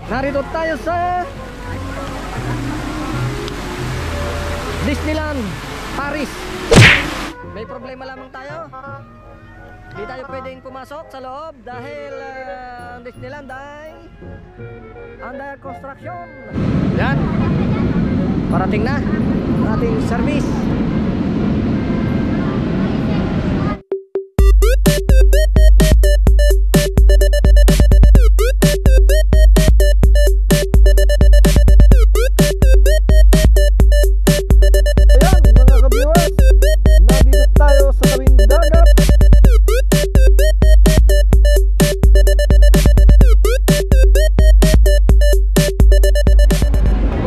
Narito tayo sa Disneyland Paris. May problema lamang tayo. Hindi tayo pwedeng pumasok sa loob dahil ang Disneyland ay under construction. Yan. Parating na ating service.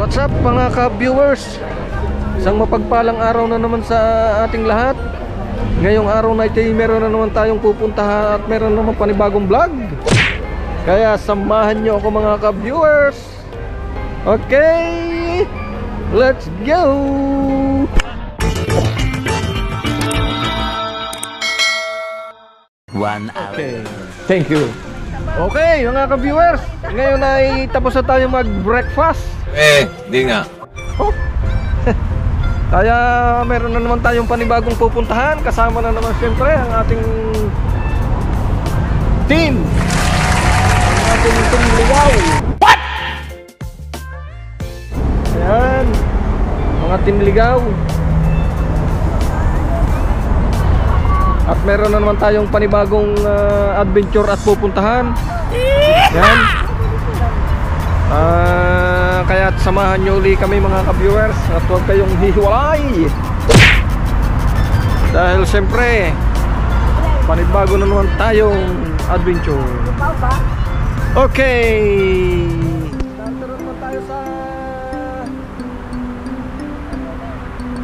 What's up mga ka-viewers? Isang mapagpalang araw na naman sa ating lahat. Ngayong araw na ito meron na naman tayong pupuntahan at meron naman panibagong vlog. Kaya samahan nyo ako mga ka-viewers. Okay, let's go! Okay, thank you. Okay mga ka-viewers, ngayon ay tapos na tayo mag-breakfast. Di nga. Oh. Kaya meron na naman tayong panibagong pupuntahan. Kasama na naman siyempre ang ating team. Ang ating team ligaw. What? Ayan, mga team ligaw. At meron na naman tayong panibagong adventure at pupuntahan. Yan. Kaya samahan nyo uli kami mga ka-viewers at huwag kayong hihiwalay. Dahil siyempre panibago na naman tayong adventure. Okay, nandito naman tayo sa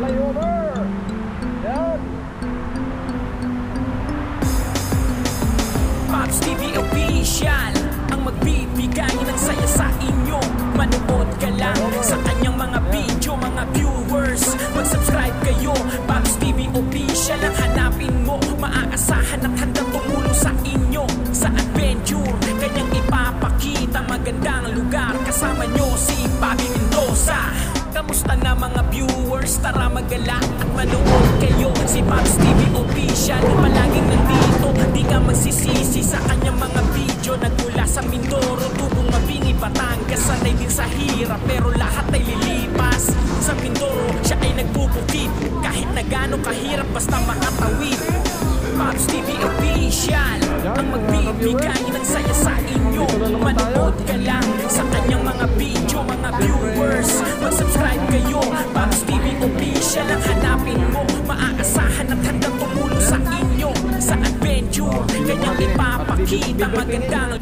flyover. Yan. Pops TV Official ang magbibigay ng saya sa inyo. Manood ka lang sa kanyang mga video, mga viewers. Mag-subscribe kayo, Pops TV Official ang hanapin mo. Maaasahan at handang tumulong sa inyo sa adventure. Kanyang ipapakita magandang lugar. Kasama nyo si Bobby Mendoza. Kamusta na mga viewers? Tara magala at manood kayo. Si Pops TV Official palaging nandito. Di ka magsisisi sa kanyang mga video. Nagmula sa Mindoro, Tubong, Mabini, Batangas. Sanay din sa hirap pero lahat ay lilipas. Sa Mindoro, siya ay nagbubukid. Kahit na gano'ng kahirap basta makatawid. Pops TV Official ang magbibigay ng saya sa inyo. Manood ka lang sa kanyang mga video, mga viewers. Mag-subscribe kayo, Pops TV Official ang hanapin mo. Maaasahan at handang tumulong sa inyo sa adventure. Kanyang ipapakita magandang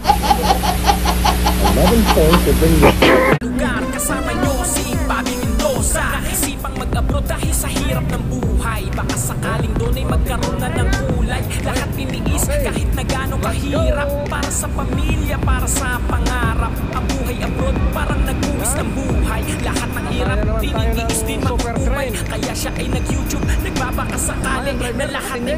lugar. Kasama nyo si Bobby Mendoza. Isipang mag-abroad dahil sa hirap ng buhay. Baka sakaling doon ay magkaroon na ng kulay. Lahat tiniis kahit na gano'ng kahirap. Para sa pamilya, para sa pangarap. Ang buhay abroad parang nag-uwis ng buhay. Lahat ng hirap tiniis din makukumay. Kaya siya ay nag-YouTube, nagbabaka sakaling na lahat ay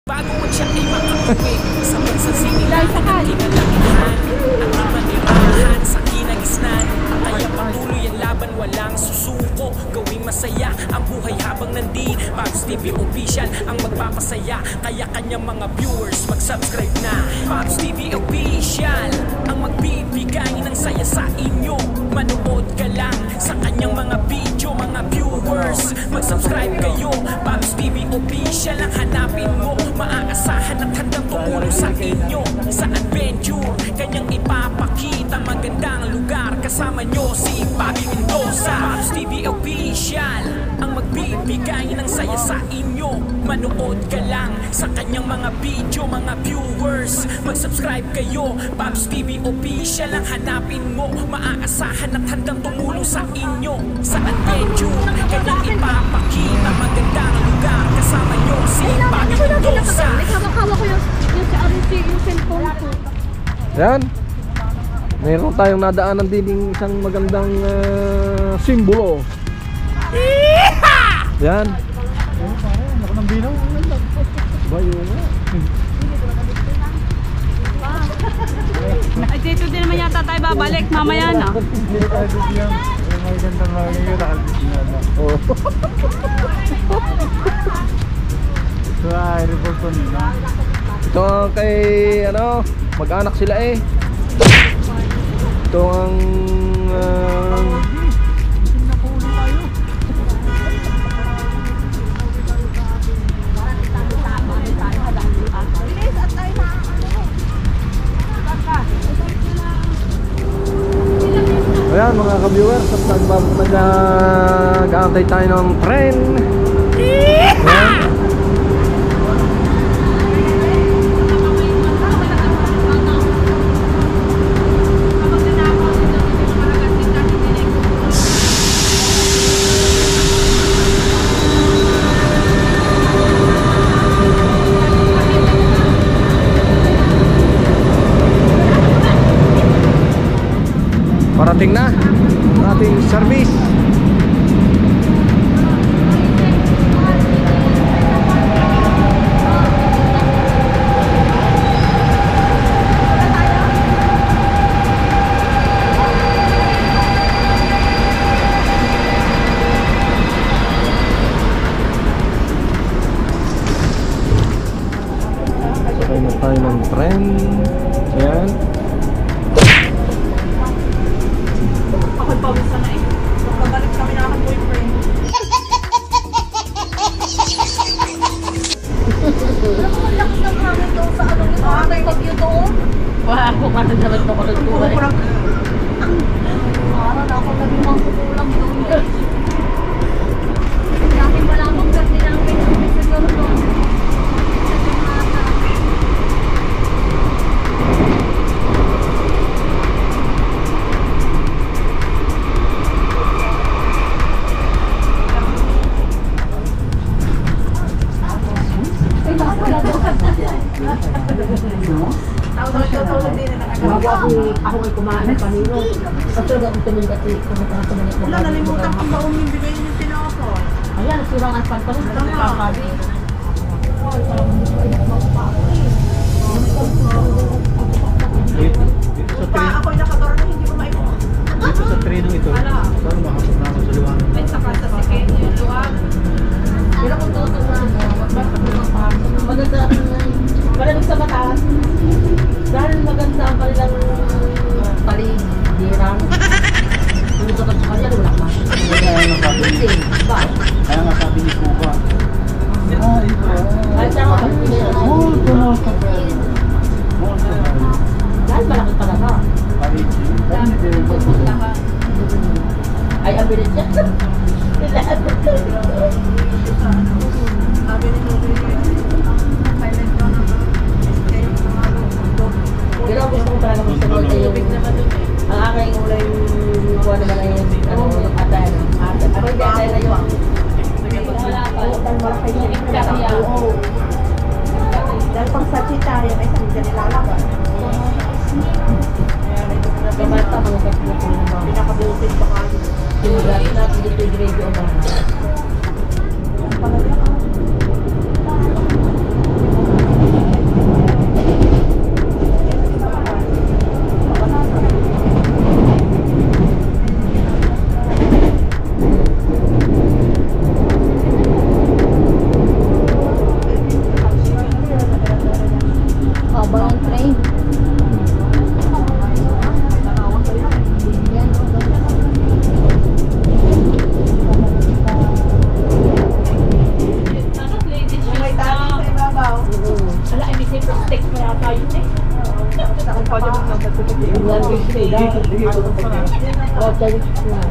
bago man siya ay makauwi sa pagsasinilan at kinalakihan at manirahan sa kinagisnan. Kaya patuloy ang laban, walang susuko. Gawing masaya ang buhay habang nandito. Pops TV Official ang magpapasaya. Kaya kanyang mga viewers mag-subscribe na. Pops TV Official ang magbibigay ng saya sa inyo. Manood ka lang sa kanyang mga video, mga viewers. Mag-subscribe kayo, Pops TV Official ang hanapin mo. Maaasahan at handang tumulong sa inyo sa adventure. Kanyang ipapakita magandang lugar. Kasama nyo si Bobby Mendoza. Pops TV Official ang magbibigay ng saya sa inyo. Manood ka lang sa kanyang mga video, mga viewers. Mag-subscribe kayo, Pops TV Official ang hanapin mo. Maaasahan at handang tumulong sa inyo sa adventure. Kanyang ipapakita magandang lugar. Kasama nyo si Bobby Mendoza. Hawak ko yung cellphone ko. Yan. Meron tayong nadaanan din ng isang magandang simbolo. Yan. Ako ng binaw. Ba yun nga. dito din naman yata tayo babalik mamaya na. Hindi ka albis yan. May gandang lagi ka na albis yan. Oo. So, report ko nila. Ito ang kay ano, mag-anak sila eh. Ito ang ayan mga ka-viewers, at nag-aantay tayo ng tren. Ayan. Parating na ating service. Sakay na tayo ng tren. Ayan. Pawis na eh. Pagkabalik kami na akong boyfriend. Lakas ng hangin doon sa ano nito. May bagyo doon. Wala ako ka na naman ako nagkuha eh. Parang ako naging mangkukulang doon. Dahil wala akong kasi namin sa doon. Ako ay kumain ng panino. Kasi ang tumingin kasi Wala, nalimutan kong baong yung bigay niyo tinapon. ayan, surang ang pantalon. Kakabi. Dito sa train, Ako'y nakadora na hindi ko maipon. dito sa train ito. Saan makapag na ako sa liwanag? May saka sa sikin yung luwag. Pero kung totoo na, maganda ang malamig sa mataas. Dahil maganda ang kanilang paligiran. Kung ito ka sa kanya, wala ka. Kaya nga sabi ni Kuba. Ah, ito. Kahit siya nga magpilihan. Dahil malaki talaga. Ay, abilit siya. Sabi ni Lori, pilot ko na Pero gusto ko talaga magsagot ay yung ang aking ulay buwan naman ay yung atay. Ako hindi atay na yung ang malaki yung ikakaya. dahil pang sachi tayo, may sabi ka nilalaban. Kamata mga kapatid na Pinakabutin pa kayo. sinulat natin dito yung grade o ba? Abang train. May tali sa ibabaw. Ala, ay may safety stick pa yata yun eh. Kung pwede mo nang Yung language nila. O, tayo na.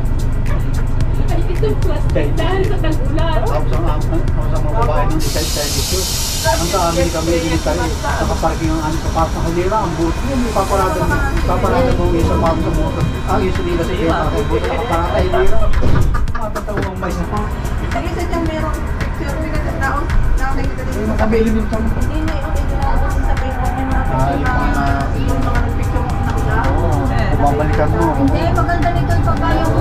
Ay, itong plastic dahil sa tag-ulan. Ako sa mga babae ng services. Ang dami kami dito tayo. Nakaparking ang ano sa park ng Halira. Ang booth yun. Paparada mo yung sa park ng motor. Ang iso nila sa kaya park ng booth. Nakaparada tayo Halira. Matatawang may sa park. Sige sa dyan merong picture ni Ganda Naon. Nakakita Ay, dito. makabilin yung tamo. Hindi na yung inilalaban sa Facebook ng mga yung mga nagpicture mo sa ulan. Oo. Babalikan mo. Hindi, maganda nito pagka yung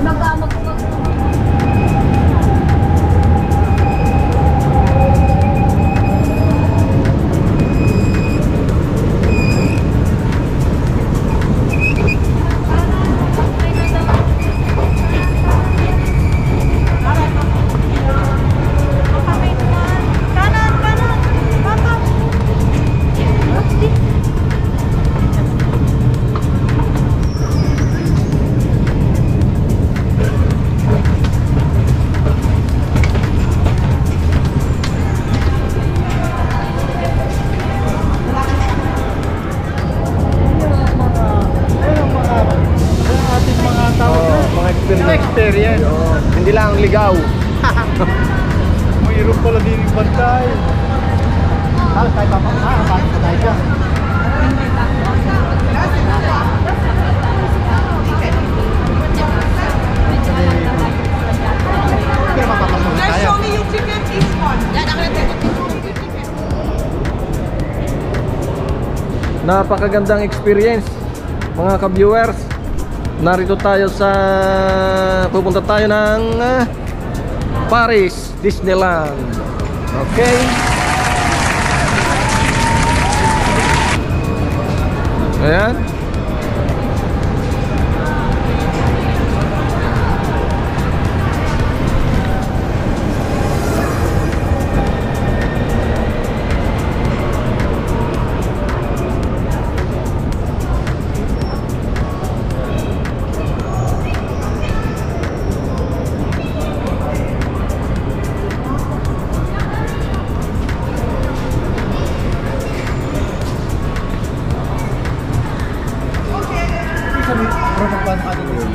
mag-amag bilang ligaw. Mayroon pala din yung bantay. Tayo pa tayo dyan. Pero mapapasok na tayo. Napakagandang experience mga ka-viewers. Narito tayo sa pupunta tayo ng Paris Disneyland. Okay. Ayan.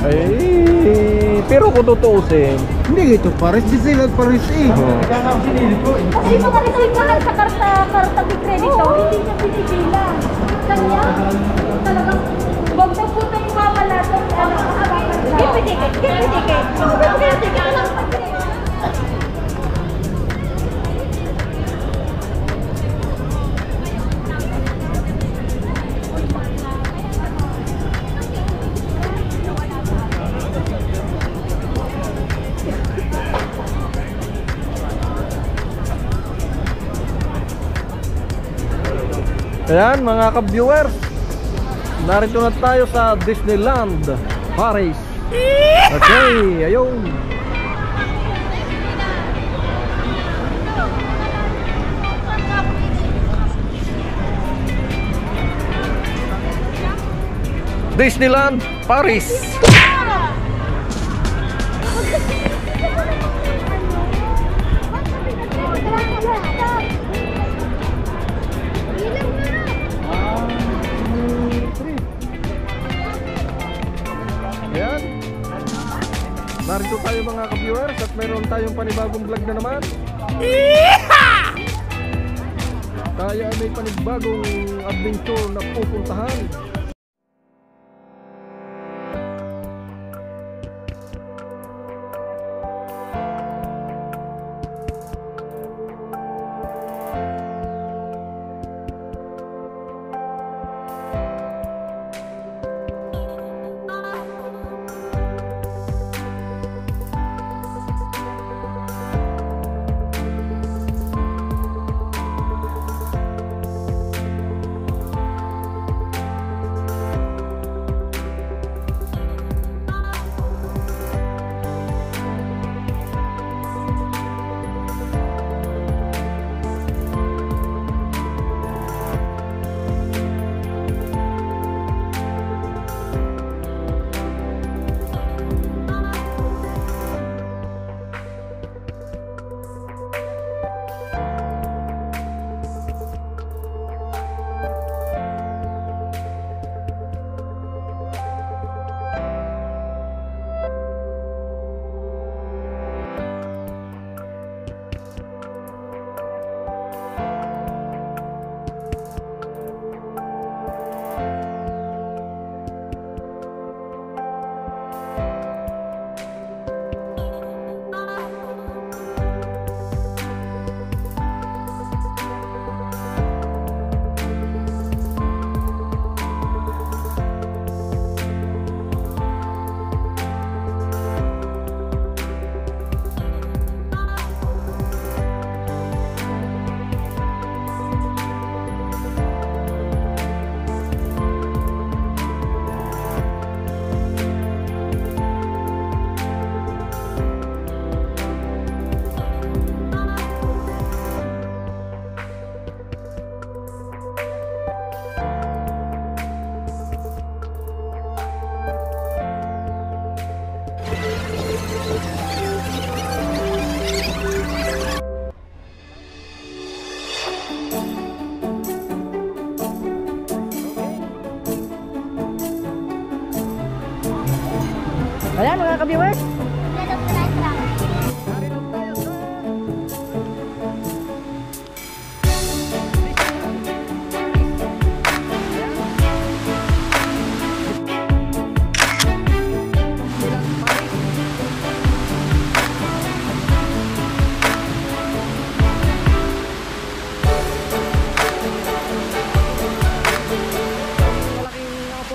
Ay, pero kung tutuusin, Hindi ito Paris, Disneyland Paris eh. Kasi yung mga rin mahal sa karta de credit daw, hindi niya binibilang. Kanya, talagang wag na po tayong mawala doon. Give me ticket, give me ticket. Give me ticket. ayan mga ka-viewers, narito na tayo sa Disneyland Paris. Okay, ayun. Disneyland Paris. Ayan. Narito tayo mga ka-viewers at mayroon tayong panibagong vlog na naman. Tayo ay may panibagong adventure na pupuntahan. Ayan mga ka-viewers. Yan ang flight lang.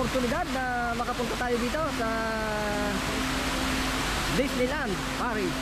oportunidad na makapunta tayo dito sa Disneyland Paris.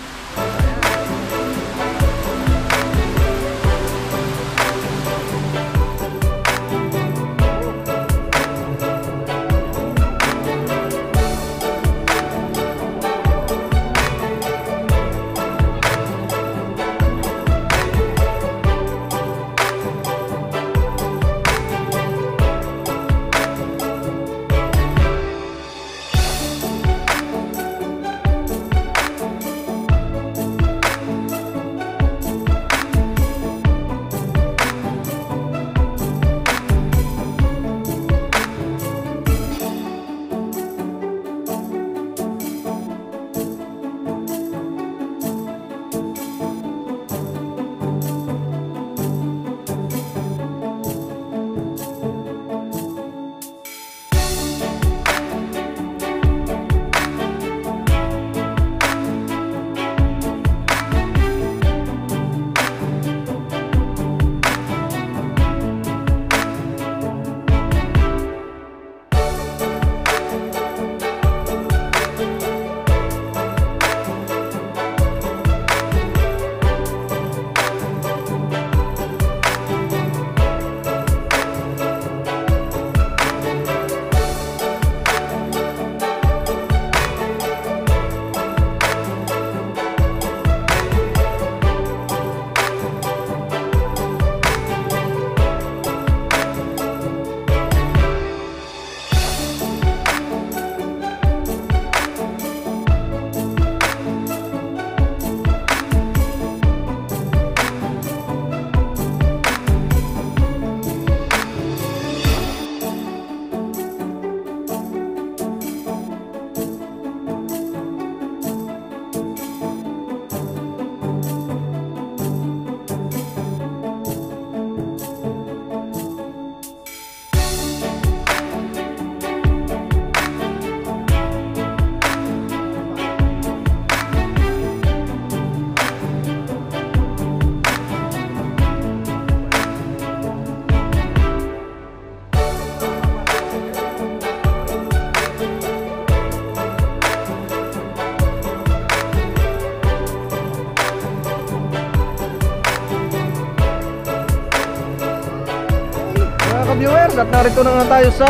Viewers, at narito na nga tayo sa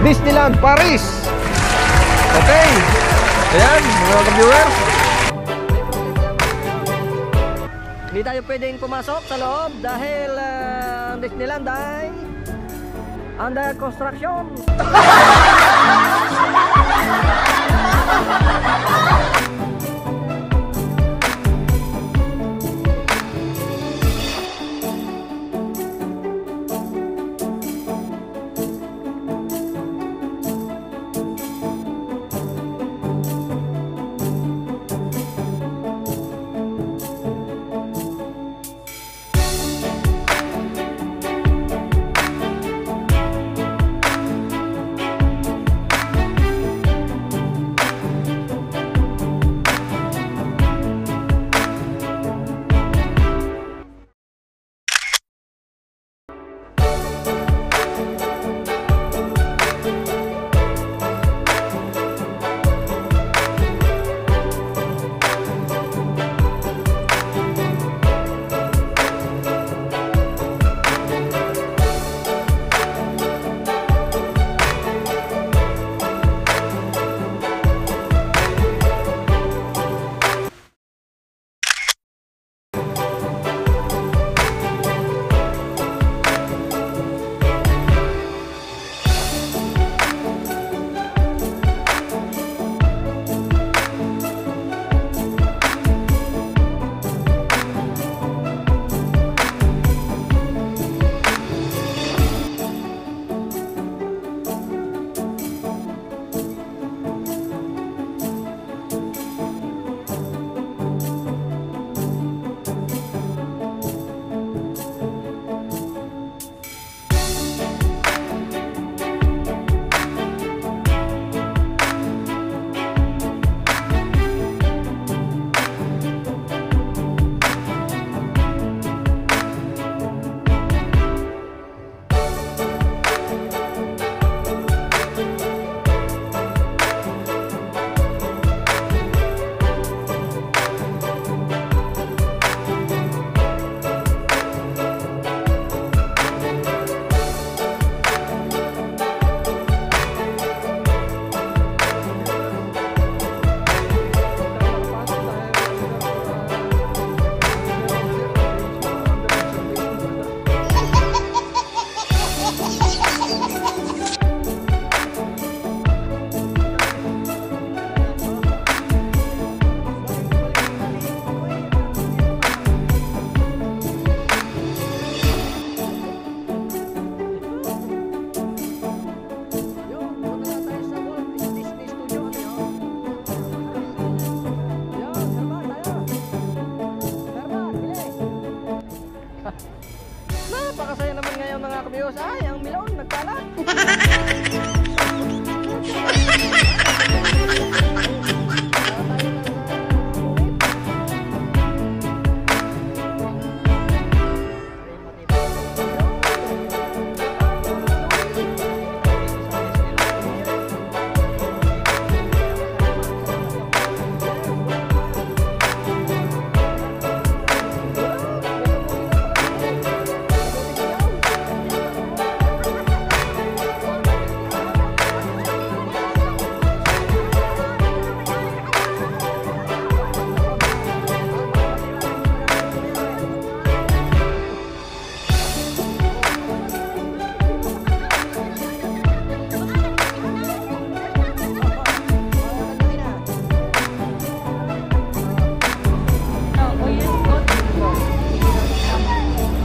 Disneyland Paris. Okay, ayan mga viewers, Hindi tayo pwedeng pumasok sa loob dahil ang Disneyland ay under construction.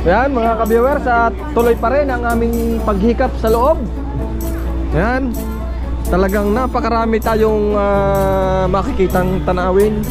Yan mga ka-viewers, at tuloy pa rin ang aming paghikap sa loob. Yan. Talagang napakarami tayong makikitang tanawin.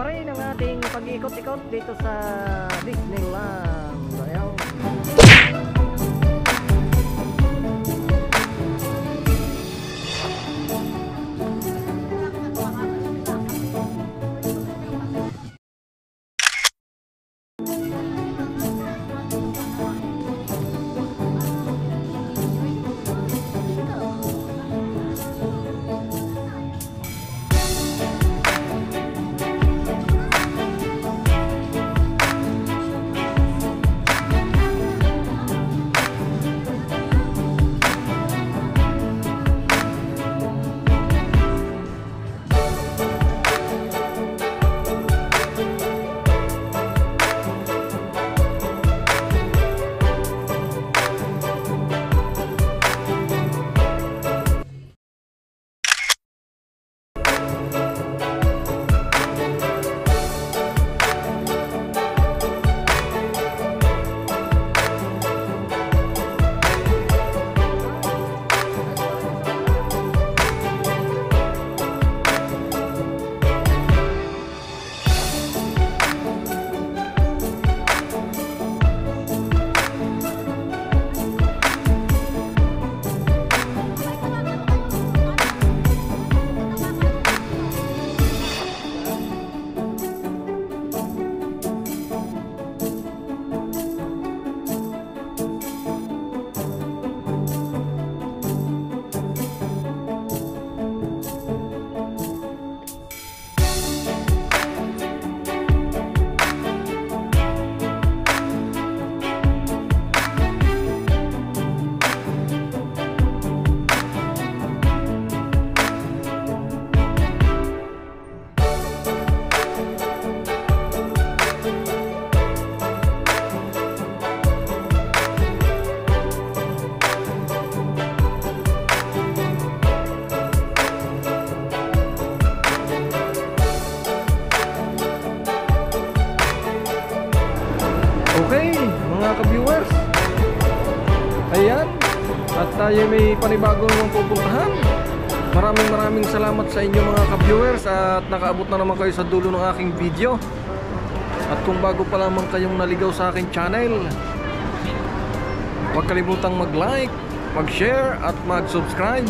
pa rin ang ating pag-ikot-ikot dito sa Disneyland. Ayan. Okay, mga ka-viewers. Ayan, at tayo may panibagong pupuntahan. Maraming salamat sa inyo mga ka-viewers at nakaabot na naman kayo sa dulo ng aking video. At kung bago pa lamang kayong naligaw sa aking channel, huwag kalimutang mag-like, mag-share at mag-subscribe.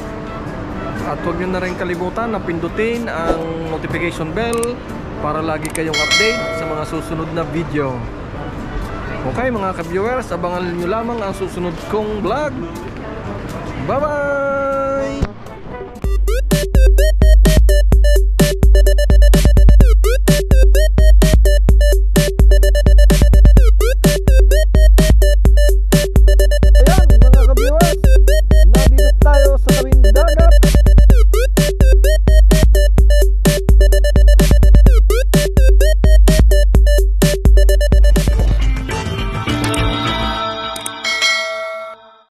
At huwag nyo na rin kalimutan na pindutin ang notification bell para lagi kayong update sa mga susunod na video. Okay mga ka-viewers, abangan nyo lamang ang susunod kong vlog. Bye-bye!